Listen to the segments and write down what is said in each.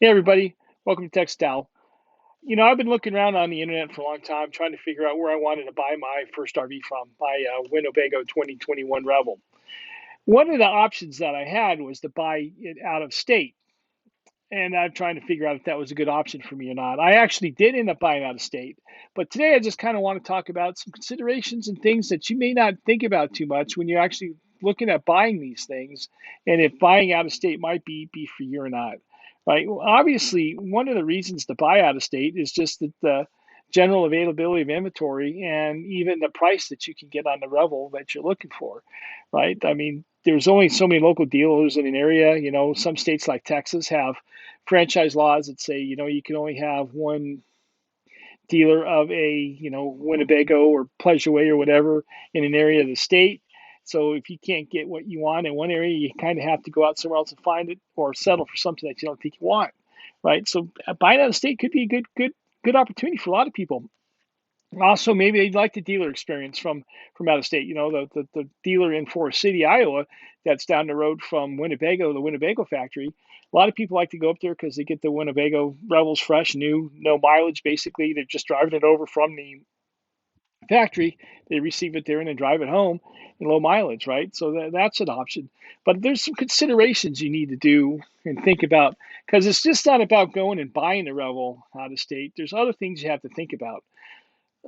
Hey everybody, welcome to Textile. I've been looking around on the internet for a long time trying to figure out where I wanted to buy my first RV from, my Winnebago 2021 Revel. One of the options that I had was to buy it out of state, and I'm trying to figure out if that was a good option for me or not. I actually did end up buying out of state, but today I just kind of want to talk about some considerations and things that you may not think about too much when you're actually looking at buying these things, and if buying out of state might be for you or not. Right? Well, obviously, one of the reasons to buy out of state is just that the general availability of inventory and even the price that you can get on the Revel that you're looking for, right? I mean, there's only so many local dealers in an area. Some states like Texas have franchise laws that say, you can only have one dealer of a, Winnebago or Pleasureway or whatever in an area of the state. So if you can't get what you want in one area, you kind of have to go out somewhere else and find it or settle for something that you don't think you want, right? So buying out of state could be a good opportunity for a lot of people. Also, maybe they'd like the dealer experience from out of state. The dealer in Forest City, Iowa, that's down the road from Winnebago, the Winnebago factory. A lot of people like to go up there because they get the Winnebago Revels fresh, new, no mileage. Basically, they're just driving it over from the factory. They receive it there and then drive it home in low mileage, right? So that's an option. But there's some considerations you need to do and think about because it's just not about going and buying a Revel out of state. There's other things you have to think about.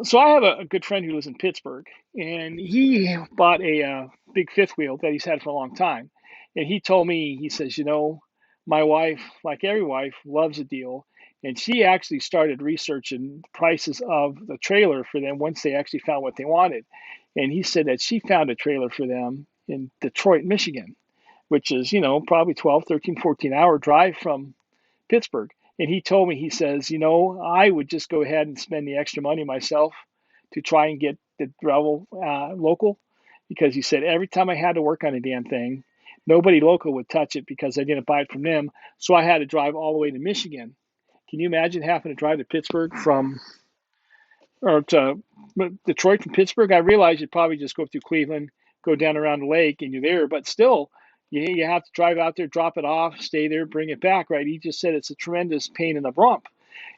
So I have a good friend who lives in Pittsburgh, and he bought a big fifth wheel that he's had for a long time. And he told me, he says, my wife, like every wife, loves a deal, and she actually started researching prices of the trailer for them once they actually found what they wanted. And he said that she found a trailer for them in Detroit, Michigan, which is, probably 12, 13, 14-hour drive from Pittsburgh. And he told me, he says, I would just go ahead and spend the extra money myself to try and get the Revel local because he said every time I had to work on a damn thing, nobody local would touch it because I didn't buy it from them. So I had to drive all the way to Michigan. Can you imagine having to drive to Pittsburgh from, or to Detroit from Pittsburgh? I realize you'd probably just go through Cleveland, go down around the lake, and you're there. But still, you have to drive out there, drop it off, stay there, bring it back, right? He just said it's a tremendous pain in the rump.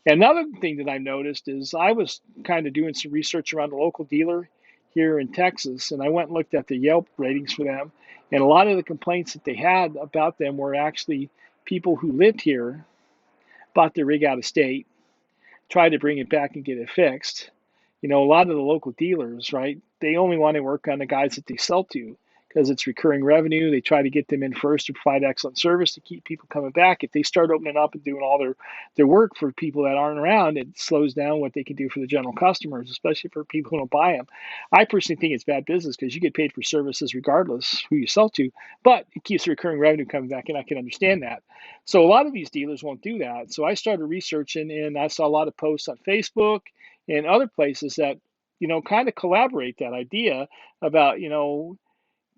Another thing that I noticed is I was kind of doing some research around the local dealer here in Texas, and I went and looked at the Yelp ratings for them. And a lot of the complaints that they had about them were actually people who lived here, bought their rig out of state, tried to bring it back and get it fixed. A lot of the local dealers, right, they only want to work on the guys that they sell to because it's recurring revenue. They try to get them in first to provide excellent service to keep people coming back. If they start opening up and doing all their work for people that aren't around, it slows down what they can do for the general customers, especially for people who don't buy them. I personally think it's bad business because you get paid for services regardless who you sell to, but it keeps the recurring revenue coming back, and I can understand that. So a lot of these dealers won't do that. So I started researching, and I saw a lot of posts on Facebook and other places that kind of collaborate that idea about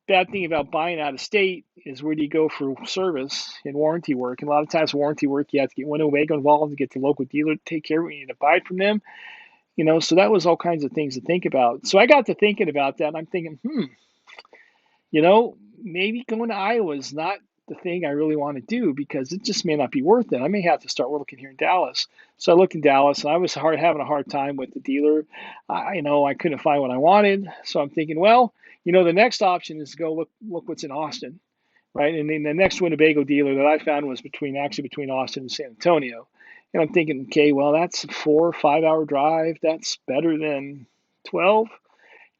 bad thing about buying out of state is where do you go for service and warranty work. And a lot of times warranty work you have to get Winnebago involved to get the local dealer to take care of it. You need to buy it from them. So that was all kinds of things to think about. So I got to thinking about that, and I'm thinking, maybe going to Iowa is not the thing I really want to do because it just may not be worth it. I may have to start looking here in Dallas. So I looked in Dallas, and I was having a hard time with the dealer. I couldn't find what I wanted. So I'm thinking, well, the next option is to go look what's in Austin, right? And then the next Winnebago dealer that I found was between Austin and San Antonio. And I'm thinking, okay, well, that's a 4 or 5 hour drive. That's better than 12.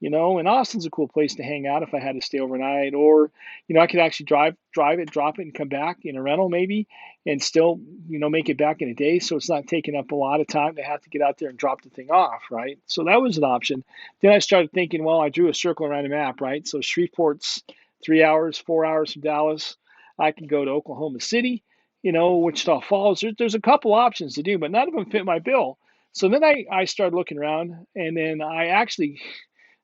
And Austin's a cool place to hang out if I had to stay overnight, or, I could actually drive it, drop it, and come back in a rental maybe, and still, make it back in a day. So it's not taking up a lot of time to have to get out there and drop the thing off, right? So that was an option. Then I started thinking, well, I drew a circle around the map, right? So Shreveport's 3 hours, 4 hours from Dallas. I can go to Oklahoma City, Wichita Falls. There's a couple options to do, but none of them fit my bill. So then I started looking around, and then I actually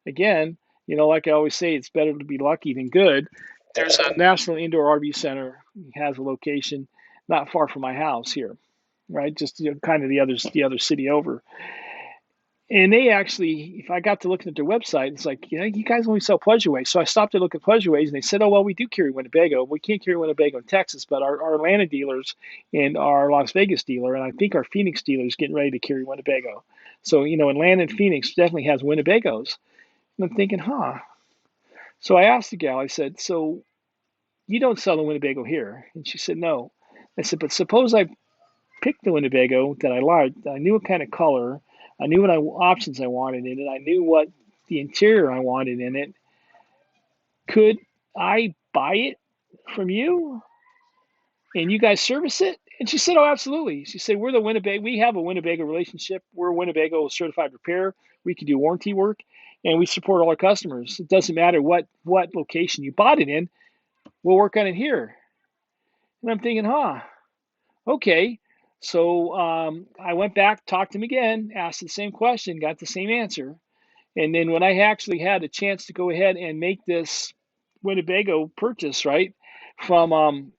again, like I always say, it's better to be lucky than good. There's a National Indoor RV Center. It has a location not far from my house here, right? Just kind of the other city over. And they actually, if I got to looking at their website, it's like, you guys only sell pleasure ways. So I stopped to look at pleasure ways, and they said, oh, well, we do carry Winnebago. We can't carry Winnebago in Texas, but our Atlanta dealers and our Las Vegas dealer, and I think our Phoenix dealer is getting ready to carry Winnebago. So, Atlanta and Phoenix definitely has Winnebagos. And I'm thinking, huh. So I asked the gal, I said, so you don't sell the Winnebago here? And she said, no. I said, but suppose I picked the Winnebago that I liked. I knew what kind of color, I knew what options I wanted in it, I knew what the interior I wanted in it. Could I buy it from you and you guys service it? And she said, oh, absolutely. She said, we're the Winnebago. We have a Winnebago relationship. We're a Winnebago certified repair. We can do warranty work, and we support all our customers. It doesn't matter what location you bought it in. We'll work on it here. And I'm thinking, huh, okay. So I went back, talked to him again, asked the same question, got the same answer. And then when I actually had a chance to go ahead and make this Winnebago purchase, right, from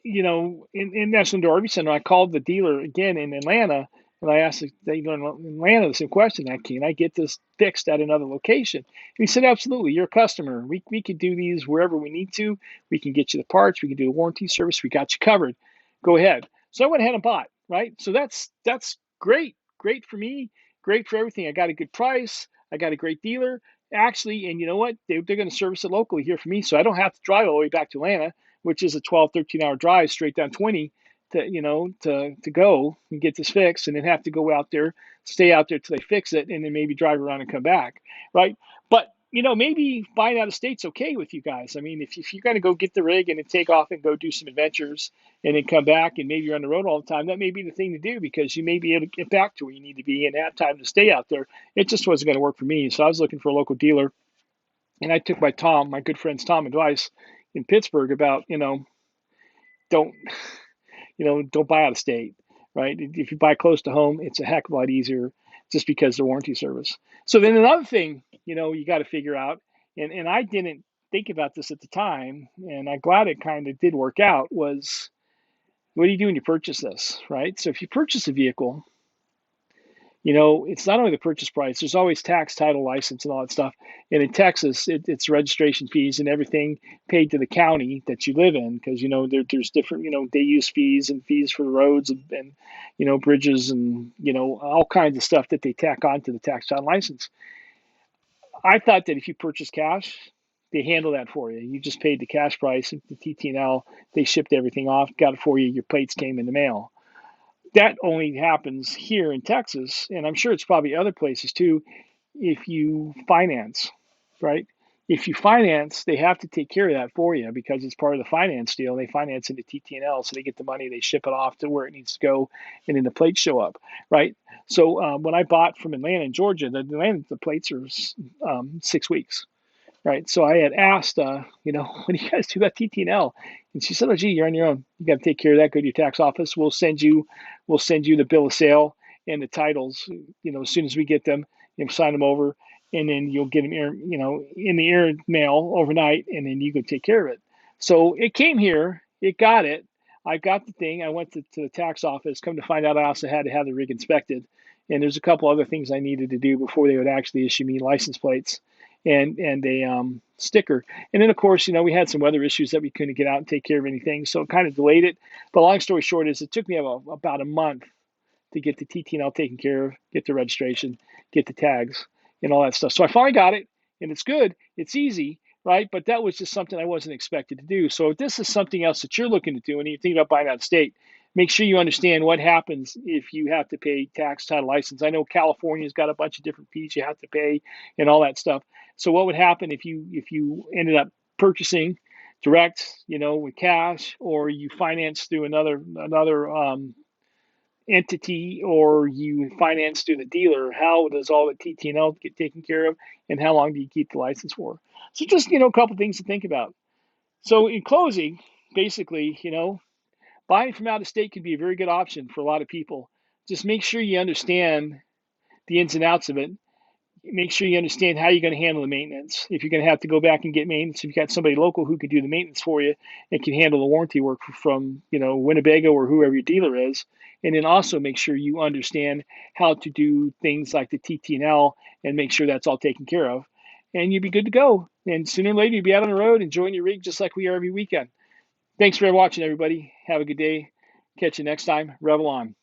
in National NIRVC Center, I called the dealer again in Atlanta, and I asked the dealer in Atlanta the same question: can I get this fixed at another location? And he said, absolutely. You're a customer. We can do these wherever we need to. We can get you the parts. We can do a warranty service. We got you covered. Go ahead. So I went ahead and bought. Right. So that's great. Great for me. Great for everything. I got a good price. I got a great dealer. Actually, and you know what? They're going to service it locally here for me, so I don't have to drive all the way back to Atlanta, which is a 12, 13-hour drive straight down 20 to go and get this fixed, and then have to go out there, stay out there till they fix it, and then maybe drive around and come back, right? But maybe buying out of state's okay with you guys. I mean, if you're going to go get the rig and then take off and go do some adventures and then come back and maybe you're on the road all the time, that may be the thing to do, because you may be able to get back to where you need to be and have time to stay out there. It just wasn't going to work for me, so I was looking for a local dealer, and I took my good friend's Tom advice in Pittsburgh about, don't don't buy out of state, right? If you buy close to home, it's a heck of a lot easier, just because of the warranty service. So then another thing, you got to figure out, and I didn't think about this at the time, and I'm glad it kind of did work out, was what do you do when you purchase this, right? So if you purchase a vehicle, it's not only the purchase price, there's always tax, title, license, and all that stuff. And in Texas, it's registration fees and everything paid to the county that you live in, because, there's different, day use fees and fees for roads and bridges and, all kinds of stuff that they tack on to the tax, title, license. I thought that if you purchase cash, they handle that for you. You just paid the cash price, the TT&L, they shipped everything off, got it for you, your plates came in the mail. That only happens here in Texas, and I'm sure it's probably other places too, if you finance, right? If you finance, they have to take care of that for you, because it's part of the finance deal. They finance into TT&L, so they get the money, they ship it off to where it needs to go, and then the plates show up, right? So when I bought from Atlanta in Georgia, the plates are 6 weeks. Right. So I had asked, when do you guys do that TT&L? And she said, oh, gee, you're on your own. You got to take care of that. Go to your tax office. We'll send you the bill of sale and the titles, as soon as we get them, sign them over, and then you'll get them, in the air mail overnight, and then you go take care of it. So it came here. It got it. I got the thing. I went to the tax office. Come to find out, I also had to have the rig inspected. And there's a couple other things I needed to do before they would actually issue me license plates and a sticker. And then, of course, we had some weather issues that we couldn't get out and take care of anything, so it kind of delayed it. But long story short is, it took me about a month to get the TT&L taken care of, get the registration, get the tags, and all that stuff. So I finally got it, and it's good. It's easy, right? But that was just something I wasn't expected to do. So if this is something else that you're looking to do and you think about buying out of state, make sure you understand what happens if you have to pay tax, title, license. I know California's got a bunch of different fees you have to pay and all that stuff. So what would happen if you ended up purchasing direct, with cash, or you finance through another entity, or you finance through the dealer? How does all the TT&L get taken care of, and how long do you keep the license for? So just, a couple things to think about. So in closing, basically, buying from out of state could be a very good option for a lot of people. Just make sure you understand the ins and outs of it. make sure you understand how you're going to handle the maintenance. If you're going to have to go back and get maintenance, if you've got somebody local who can do the maintenance for you and can handle the warranty work from Winnebago or whoever your dealer is. And then also make sure you understand how to do things like the TT&L and make sure that's all taken care of. And you'll be good to go. And sooner or later, you'll be out on the road enjoying your rig just like we are every weekend. Thanks for watching, everybody. Have a good day. Catch you next time. Revel on.